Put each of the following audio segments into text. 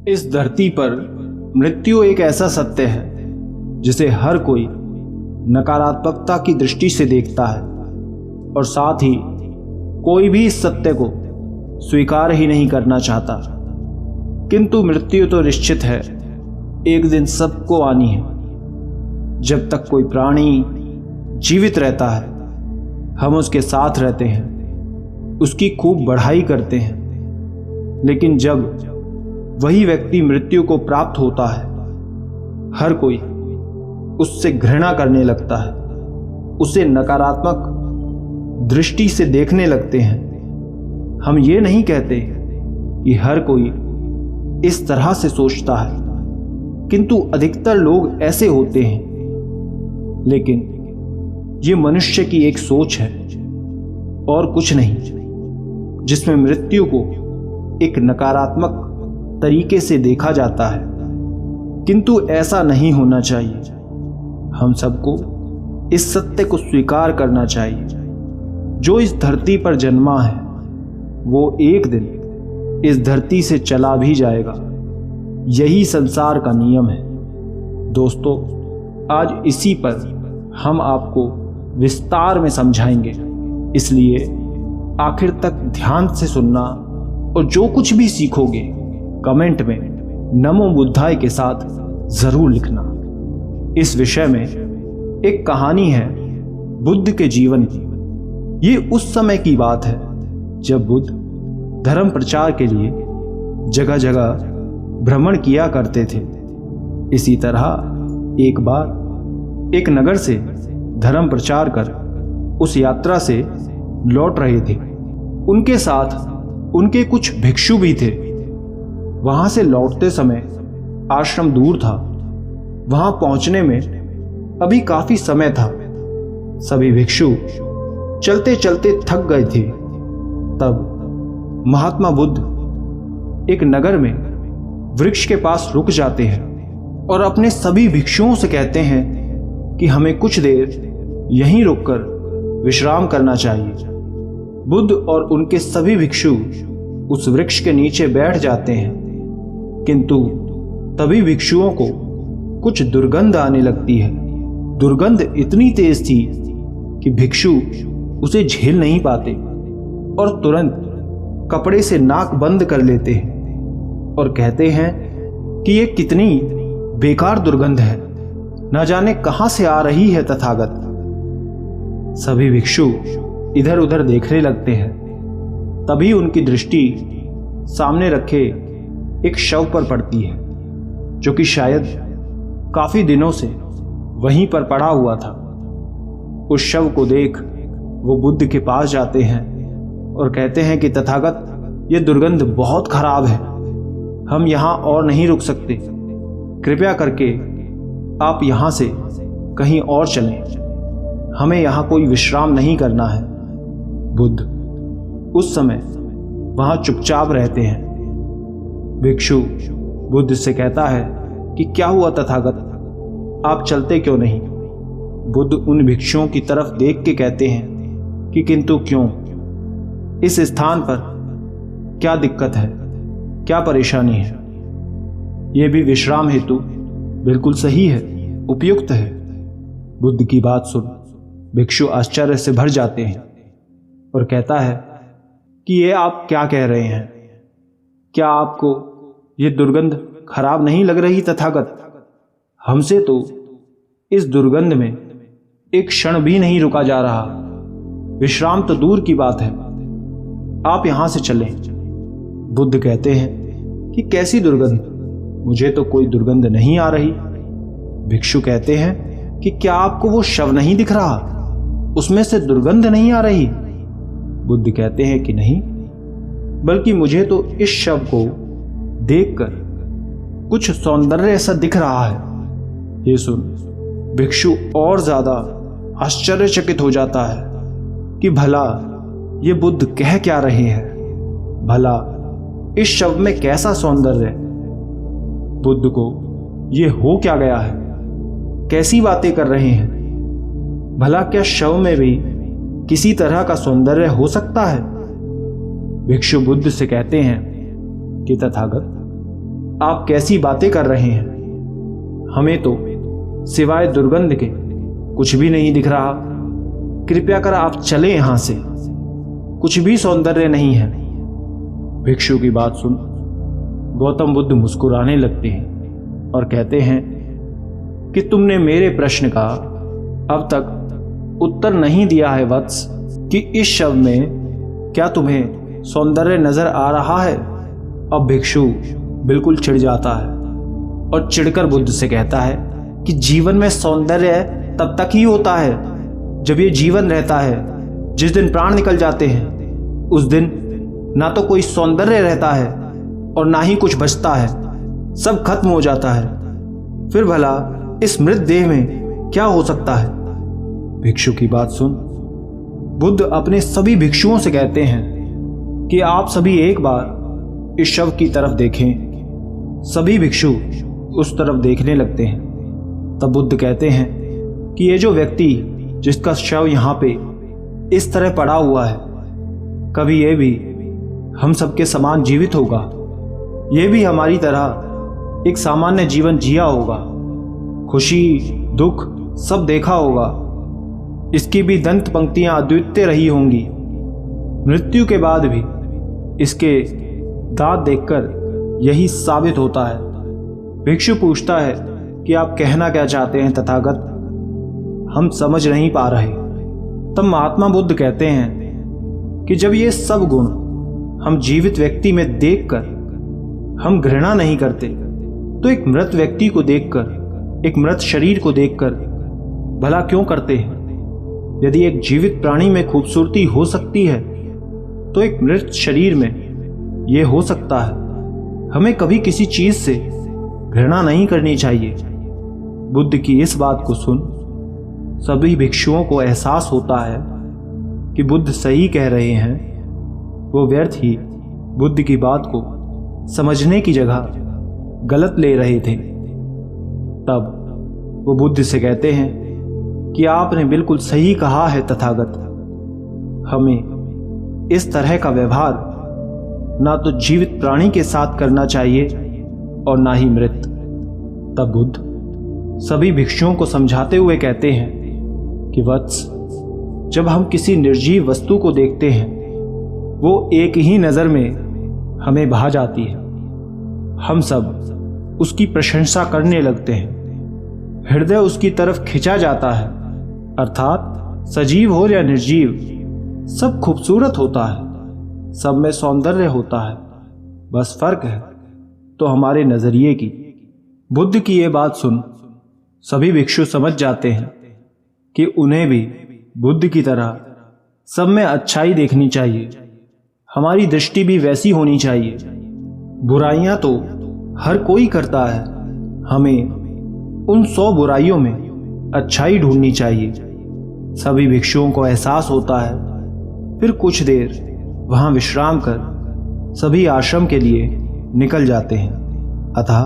इस धरती पर मृत्यु एक ऐसा सत्य है जिसे हर कोई नकारात्मकता की दृष्टि से देखता है और साथ ही कोई भी इस सत्य को स्वीकार ही नहीं करना चाहता। किंतु मृत्यु तो निश्चित है, एक दिन सबको आनी है। जब तक कोई प्राणी जीवित रहता है हम उसके साथ रहते हैं, उसकी खूब बढ़ाई करते हैं, लेकिन जब वही व्यक्ति मृत्यु को प्राप्त होता है हर कोई उससे घृणा करने लगता है, उसे नकारात्मक दृष्टि से देखने लगते हैं। हम ये नहीं कहते कि हर कोई इस तरह से सोचता है, किंतु अधिकतर लोग ऐसे होते हैं। लेकिन ये मनुष्य की एक सोच है और कुछ नहीं, जिसमें मृत्यु को एक नकारात्मक तरीके से देखा जाता है। किंतु ऐसा नहीं होना चाहिए। हम सबको इस सत्य को स्वीकार करना चाहिए, जो इस धरती पर जन्मा है वो एक दिन इस धरती से चला भी जाएगा। यही संसार का नियम है। दोस्तों, आज इसी पर हम आपको विस्तार में समझाएंगे, इसलिए आखिर तक ध्यान से सुनना और जो कुछ भी सीखोगे कमेंट में नमो बुद्धाय के साथ जरूर लिखना। इस विषय में एक कहानी है बुद्ध के जीवन की। ये उस समय की बात है जब बुद्ध धर्म प्रचार के लिए जगह जगह भ्रमण किया करते थे। इसी तरह एक बार एक नगर से धर्म प्रचार कर उस यात्रा से लौट रहे थे। उनके साथ उनके कुछ भिक्षु भी थे। वहां से लौटते समय आश्रम दूर था। वहां पहुंचने में अभी काफी समय था। सभी भिक्षु चलते चलते थक गए थे। तब महात्मा बुद्ध एक नगर में वृक्ष के पास रुक जाते हैं और अपने सभी भिक्षुओं से कहते हैं कि हमें कुछ देर यहीं रुककर विश्राम करना चाहिए। बुद्ध और उनके सभी भिक्षु उस वृक्ष के नीचे बैठ जाते हैं, किंतु तभी भिक्षुओं को कुछ दुर्गंध आने लगती है। दुर्गंध इतनी तेज थी कि भिक्षु उसे झेल नहीं पाते और तुरंत कपड़े से नाक बंद कर लेते हैं और कहते हैं कि ये कितनी बेकार दुर्गंध है, न जाने कहां से आ रही है तथागत। सभी भिक्षु इधर उधर देखने लगते हैं। तभी उनकी दृष्टि सामने रखे एक शव पर पड़ती है, जो कि शायद काफी दिनों से वहीं पर पड़ा हुआ था। उस शव को देख वो बुद्ध के पास जाते हैं और कहते हैं कि तथागत, ये दुर्गंध बहुत खराब है, हम यहाँ और नहीं रुक सकते। कृपया करके आप यहाँ से कहीं और चलें, हमें यहाँ कोई विश्राम नहीं करना है। बुद्ध उस समय वहां चुपचाप रहते हैं। भिक्षु बुद्ध से कहता है कि क्या हुआ तथागत, आप चलते क्यों नहीं? बुद्ध उन भिक्षुओं की तरफ देख के कहते हैं कि किंतु क्यों, इस स्थान पर क्या दिक्कत है, क्या परेशानी है? यह भी विश्राम हेतु बिल्कुल सही है, उपयुक्त है। बुद्ध की बात सुन भिक्षु आश्चर्य से भर जाते हैं और कहता है कि ये आप क्या कह रहे हैं? क्या आपको ये दुर्गंध खराब नहीं लग रही तथागत? हमसे तो इस दुर्गंध में एक क्षण भी नहीं रुका जा रहा। विश्राम तो दूर की बात है, आप यहां से चलें। बुद्ध कहते हैं कि कैसी दुर्गंध? मुझे तो कोई दुर्गंध नहीं आ रही। भिक्षु कहते हैं कि क्या आपको वो शव नहीं दिख रहा, उसमें से दुर्गंध नहीं आ रही? बुद्ध कहते हैं कि नहीं, बल्कि मुझे तो इस शव को देखकर कुछ सौंदर्य ऐसा दिख रहा है। ये सुन भिक्षु और ज्यादा आश्चर्यचकित हो जाता है कि भला ये बुद्ध कह क्या रहे हैं, भला इस शव में कैसा सौंदर्य? बुद्ध को ये हो क्या गया है, कैसी बातें कर रहे हैं? भला क्या शव में भी किसी तरह का सौंदर्य हो सकता है? भिक्षु बुद्ध से कहते हैं कि तथागत, आप कैसी बातें कर रहे हैं? हमें तो सिवाय दुर्गंध के कुछ भी नहीं दिख रहा। कृपया कर आप चले यहां से, कुछ भी सौंदर्य नहीं है। भिक्षु की बात सुन गौतम बुद्ध मुस्कुराने लगते हैं और कहते हैं कि तुमने मेरे प्रश्न का अब तक उत्तर नहीं दिया है वत्स, कि इस शव में क्या तुम्हें सौंदर्य नजर आ रहा है? अब भिक्षु बिल्कुल चिढ़ जाता है और चिढ़कर बुद्ध से कहता है कि जीवन में सौंदर्य तब तक ही होता है जब ये जीवन रहता है। जिस दिन प्राण निकल जाते हैं उस दिन ना तो कोई सौंदर्य रहता है और ना ही कुछ बचता है, सब खत्म हो जाता है। फिर भला इस मृत देह में क्या हो सकता है? भिक्षु की बात सुन बुद्ध अपने सभी भिक्षुओं से कहते हैं कि आप सभी एक बार इस शव की तरफ देखें। सभी भिक्षु उस तरफ देखने लगते हैं। तब बुद्ध कहते हैं कि ये जो व्यक्ति जिसका शव यहाँ पे इस तरह पड़ा हुआ है, कभी ये भी हम सबके समान जीवित होगा। ये भी हमारी तरह एक सामान्य जीवन जिया होगा, खुशी दुख सब देखा होगा। इसकी भी दंत पंक्तियां अद्वितीय रही होंगी। मृत्यु के बाद भी इसके दांत देखकर यही साबित होता है। भिक्षु पूछता है कि आप कहना क्या चाहते हैं तथागत? हम समझ नहीं पा रहे। तब महात्मा बुद्ध कहते हैं कि जब ये सब गुण हम जीवित व्यक्ति में देखकर हम घृणा नहीं करते, तो एक मृत व्यक्ति को देखकर, एक मृत शरीर को देखकर भला क्यों करते हैं? यदि एक जीवित प्राणी में खूबसूरती हो सकती है तो एक मृत शरीर में यह हो सकता है। हमें कभी किसी चीज से घृणा नहीं करनी चाहिए। बुद्ध की इस बात को सुन सभी भिक्षुओं को एहसास होता है कि बुद्ध सही कह रहे हैं। वो व्यर्थ ही बुद्ध की बात को समझने की जगह गलत ले रहे थे। तब वो बुद्ध से कहते हैं कि आपने बिल्कुल सही कहा है तथागत। हमें इस तरह का व्यवहार ना तो जीवित प्राणी के साथ करना चाहिए और ना ही मृत। तब बुद्ध सभी भिक्षुओं को समझाते हुए कहते हैं कि वत्स, जब हम किसी निर्जीव वस्तु को देखते हैं वो एक ही नजर में हमें भा जाती है। हम सब उसकी प्रशंसा करने लगते हैं, हृदय उसकी तरफ खिंचा जाता है। अर्थात सजीव हो या निर्जीव सब खूबसूरत होता है, सब में सौंदर्य होता है। बस फर्क है तो हमारे नजरिए की। बुद्ध की ये बात सुन सभी भिक्षु समझ जाते हैं कि उन्हें भी बुद्ध की तरह सब में अच्छाई देखनी चाहिए। हमारी दृष्टि भी वैसी होनी चाहिए। बुराइयां तो हर कोई करता है, हमें उन 100 बुराइयों में अच्छाई ढूंढनी चाहिए। सभी भिक्षुओं को एहसास होता है। फिर कुछ देर वहां विश्राम कर सभी आश्रम के लिए निकल जाते हैं। अतः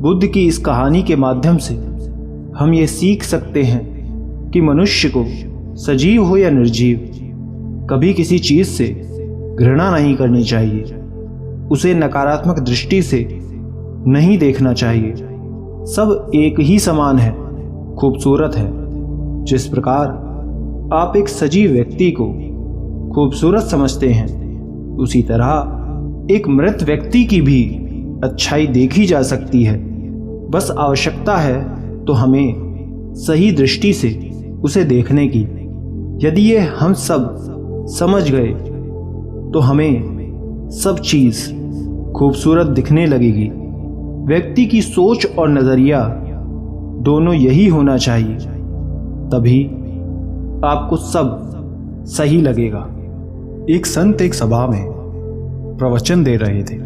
बुद्ध की इस कहानी के माध्यम से हम ये सीख सकते हैं कि मनुष्य को सजीव हो या निर्जीव कभी किसी चीज से घृणा नहीं करनी चाहिए, उसे नकारात्मक दृष्टि से नहीं देखना चाहिए। सब एक ही समान है, खूबसूरत है। जिस प्रकार आप एक सजीव व्यक्ति को खूबसूरत समझते हैं, उसी तरह एक मृत व्यक्ति की भी अच्छाई देखी जा सकती है। बस आवश्यकता है तो हमें सही दृष्टि से उसे देखने की। यदि ये हम सब समझ गए तो हमें सब चीज खूबसूरत दिखने लगेगी। व्यक्ति की सोच और नजरिया दोनों यही होना चाहिए, तभी आपको सब सही लगेगा। एक संत एक सभा में प्रवचन दे रहे थे।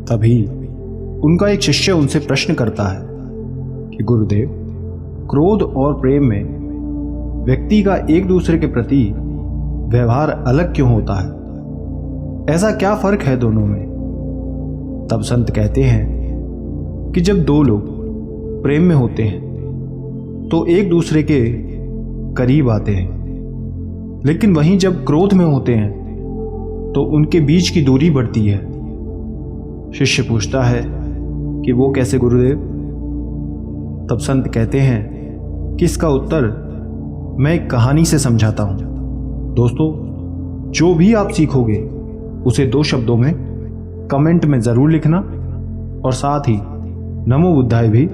तभी उनका एक शिष्य उनसे प्रश्न करता है कि गुरुदेव, क्रोध और प्रेम में व्यक्ति का एक दूसरे के प्रति व्यवहार अलग क्यों होता है? ऐसा क्या फर्क है दोनों में? तब संत कहते हैं कि जब दो लोग प्रेम में होते हैं तो एक दूसरे के करीब आते हैं, लेकिन वहीं जब क्रोध में होते हैं तो उनके बीच की दूरी बढ़ती है। शिष्य पूछता है कि वो कैसे गुरुदेव? तब संत कहते हैं कि इसका उत्तर मैं एक कहानी से समझाता हूं। दोस्तों, जो भी आप सीखोगे उसे 2 शब्दों में कमेंट में जरूर लिखना और साथ ही नमो बुद्धाय भी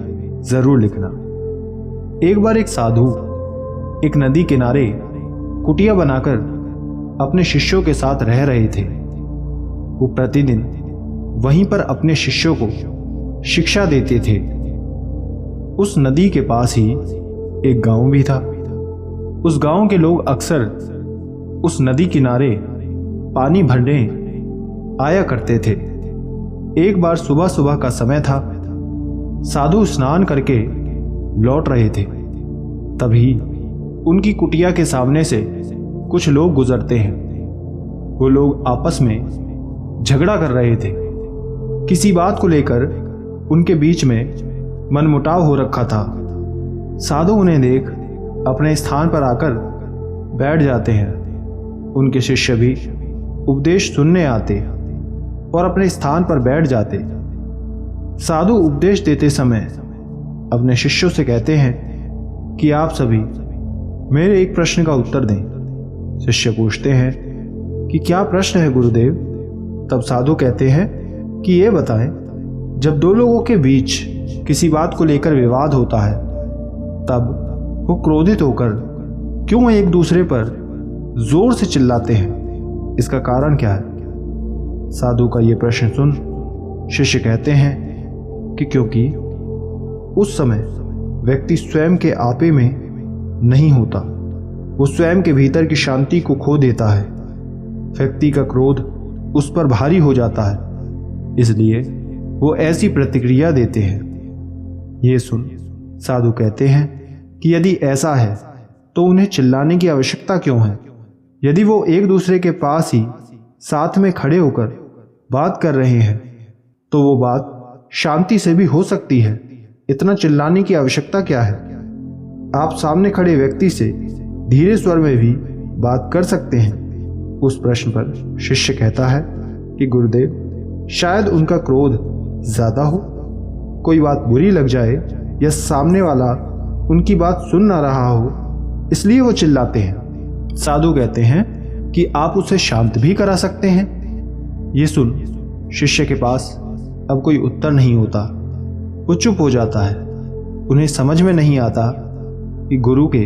जरूर लिखना। एक बार एक साधु एक नदी किनारे कुटिया बनाकर अपने शिष्यों के साथ रह रहे थे। वो प्रतिदिन वहीं पर अपने शिष्यों को शिक्षा देते थे। उस नदी के पास ही एक गांव भी था। उस गांव के लोग अक्सर उस नदी किनारे पानी भरने आया करते थे। एक बार सुबह सुबह का समय था। साधु स्नान करके लौट रहे थे। तभी उनकी कुटिया के सामने से कुछ लोग गुजरते हैं। वो लोग आपस में झगड़ा कर रहे थे। किसी बात को लेकर उनके बीच में मनमुटाव हो रखा था। साधु उन्हें देख अपने स्थान पर आकर बैठ जाते हैं। उनके शिष्य भी उपदेश सुनने आते और अपने स्थान पर बैठ जाते। साधु उपदेश देते समय अपने शिष्यों से कहते हैं कि आप सभी मेरे एक प्रश्न का उत्तर दें। शिष्य पूछते हैं कि क्या प्रश्न है गुरुदेव? तब साधु कहते हैं कि ये बताएं, जब 2 लोगों के बीच किसी बात को लेकर विवाद होता है तब वो क्रोधित होकर क्यों एक दूसरे पर जोर से चिल्लाते हैं? इसका कारण क्या है? साधु का ये प्रश्न सुन शिष्य कहते हैं कि क्योंकि उस समय व्यक्ति स्वयं के आपे में नहीं होता। वो स्वयं के भीतर की शांति को खो देता है। व्यक्ति का क्रोध उस पर भारी हो जाता है, इसलिए वो ऐसी प्रतिक्रिया देते हैं। ये सुन साधु कहते हैं कि यदि ऐसा है तो उन्हें चिल्लाने की आवश्यकता क्यों है? यदि वो एक दूसरे के पास ही साथ में खड़े होकर बात कर रहे हैं तो वो बात शांति से भी हो सकती है। इतना चिल्लाने की आवश्यकता क्या है? आप सामने खड़े व्यक्ति से धीरे स्वर में भी बात कर सकते हैं। उस प्रश्न पर शिष्य कहता है कि गुरुदेव, शायद उनका क्रोध ज्यादा हो, कोई बात बुरी लग जाए या सामने वाला उनकी बात सुन ना रहा हो, इसलिए वो चिल्लाते हैं। साधु कहते हैं कि आप उसे शांत भी करा सकते हैं। ये सुन शिष्य के पास अब कोई उत्तर नहीं होता। वो चुप हो जाता है। उन्हें समझ में नहीं आता कि गुरु के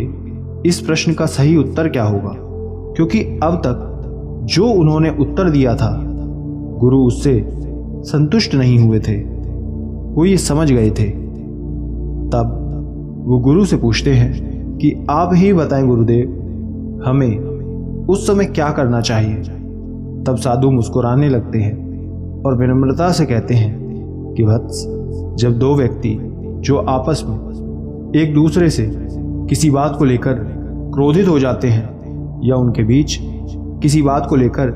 इस प्रश्न का सही उत्तर क्या होगा, क्योंकि अब तक जो उन्होंने उत्तर दिया था गुरु उससे संतुष्ट नहीं हुए थे। वो ये समझ गए थे। तब वो गुरु से पूछते हैं कि आप ही बताएं गुरुदेव, हमें उस समय क्या करना चाहिए? तब साधु मुस्कुराने लगते हैं और विनम्रता से कहते हैं कि वत्स, जब 2 व्यक्ति जो आपस में एक दूसरे से किसी बात को लेकर क्रोधित हो जाते हैं या उनके बीच किसी बात को लेकर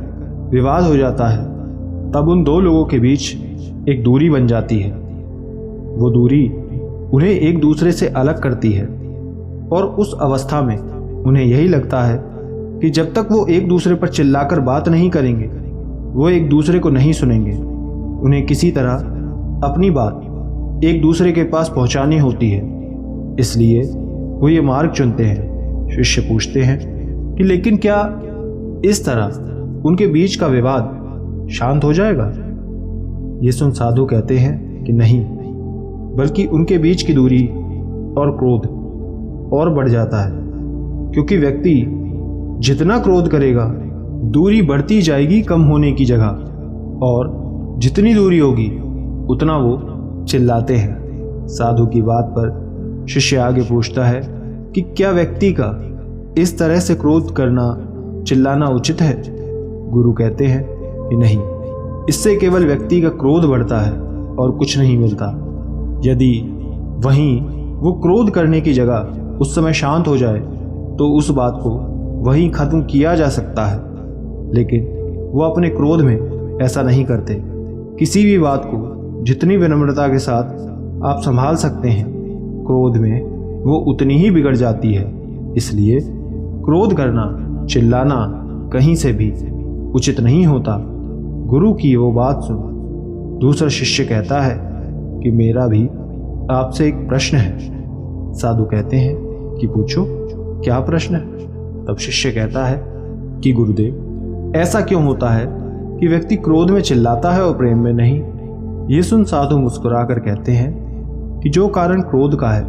विवाद हो जाता है, तब उन 2 लोगों के बीच एक दूरी बन जाती है। वो दूरी उन्हें एक दूसरे से अलग करती है और उस अवस्था में उन्हें यही लगता है कि जब तक वो एक दूसरे पर चिल्लाकर बात नहीं करेंगे, वो एक दूसरे को नहीं सुनेंगे। उन्हें किसी तरह अपनी बात एक दूसरे के पास पहुंचानी होती है, इसलिए वो ये मार्ग चुनते हैं। शिष्य पूछते हैं कि लेकिन क्या इस तरह उनके बीच का विवाद शांत हो जाएगा? ये सुन साधु कहते हैं कि नहीं, बल्कि उनके बीच की दूरी और क्रोध और बढ़ जाता है, क्योंकि व्यक्ति जितना क्रोध करेगा दूरी बढ़ती जाएगी कम होने की जगह, और जितनी दूरी होगी उतना वो चिल्लाते हैं। साधु की बात पर शिष्य आगे पूछता है कि क्या व्यक्ति का इस तरह से क्रोध करना, चिल्लाना उचित है? गुरु कहते हैं कि नहीं, इससे केवल व्यक्ति का क्रोध बढ़ता है और कुछ नहीं मिलता। यदि वहीं वो क्रोध करने की जगह उस समय शांत हो जाए तो उस बात को वहीं खत्म किया जा सकता है, लेकिन वो अपने क्रोध में ऐसा नहीं करते। किसी भी बात को जितनी विनम्रता के साथ आप संभाल सकते हैं, क्रोध में वो उतनी ही बिगड़ जाती है। इसलिए क्रोध करना, चिल्लाना कहीं से भी उचित नहीं होता। गुरु की वो बात सुन दूसरा शिष्य कहता है कि मेरा भी आपसे एक प्रश्न है। साधु कहते हैं कि पूछो, क्या प्रश्न है? तब शिष्य कहता है कि गुरुदेव, ऐसा क्यों होता है कि व्यक्ति क्रोध में चिल्लाता है और प्रेम में नहीं? ये सुन साधु मुस्कुराकर कहते हैं कि जो कारण क्रोध का है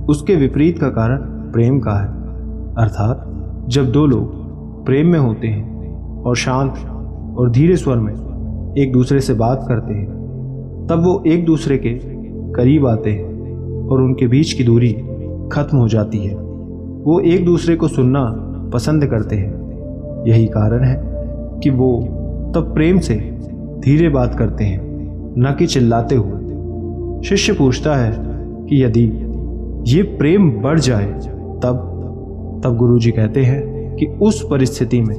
उसके विपरीत का कारण प्रेम का है। अर्थात जब दो लोग प्रेम में होते हैं और शांत और धीरे स्वर में एक दूसरे से बात करते हैं, तब वो एक दूसरे के करीब आते हैं और उनके बीच की दूरी खत्म हो जाती है। वो एक दूसरे को सुनना पसंद करते हैं। यही कारण है कि वो तब प्रेम से धीरे बात करते हैं, न कि चिल्लाते हुए। शिष्य पूछता है कि यदि ये प्रेम बढ़ जाए तब गुरुजी कहते हैं कि उस परिस्थिति में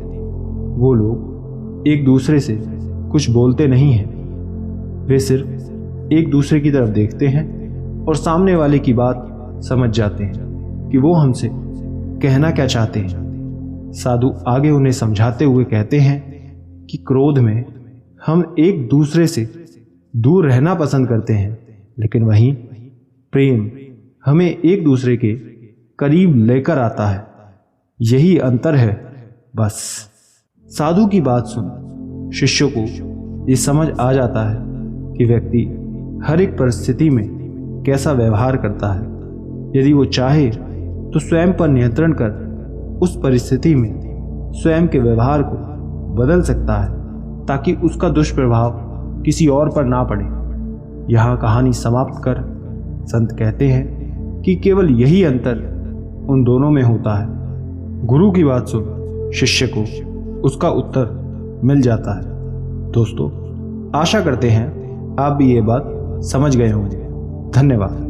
वो लोग एक दूसरे से कुछ बोलते नहीं हैं। वे सिर्फ एक दूसरे की तरफ देखते हैं और सामने वाले की बात समझ जाते हैं कि वो हमसे कहना क्या चाहते हैं। साधु आगे उन्हें समझाते हुए कहते हैं कि क्रोध में हम एक दूसरे से दूर रहना पसंद करते हैं, लेकिन वहीं प्रेम हमें एक दूसरे के करीब लेकर आता है। यही अंतर है बस। साधु की बात सुन शिष्यों को ये समझ आ जाता है कि व्यक्ति हर एक परिस्थिति में कैसा व्यवहार करता है। यदि वो चाहे तो स्वयं पर नियंत्रण कर उस परिस्थिति में स्वयं के व्यवहार को बदल सकता है, ताकि उसका दुष्प्रभाव किसी और पर ना पड़े। यहाँ कहानी समाप्त कर संत कहते हैं कि केवल यही अंतर उन दोनों में होता है। गुरु की बात सुन शिष्य को उसका उत्तर मिल जाता है। दोस्तों, आशा करते हैं आप भी ये बात समझ गए होंगे। धन्यवाद।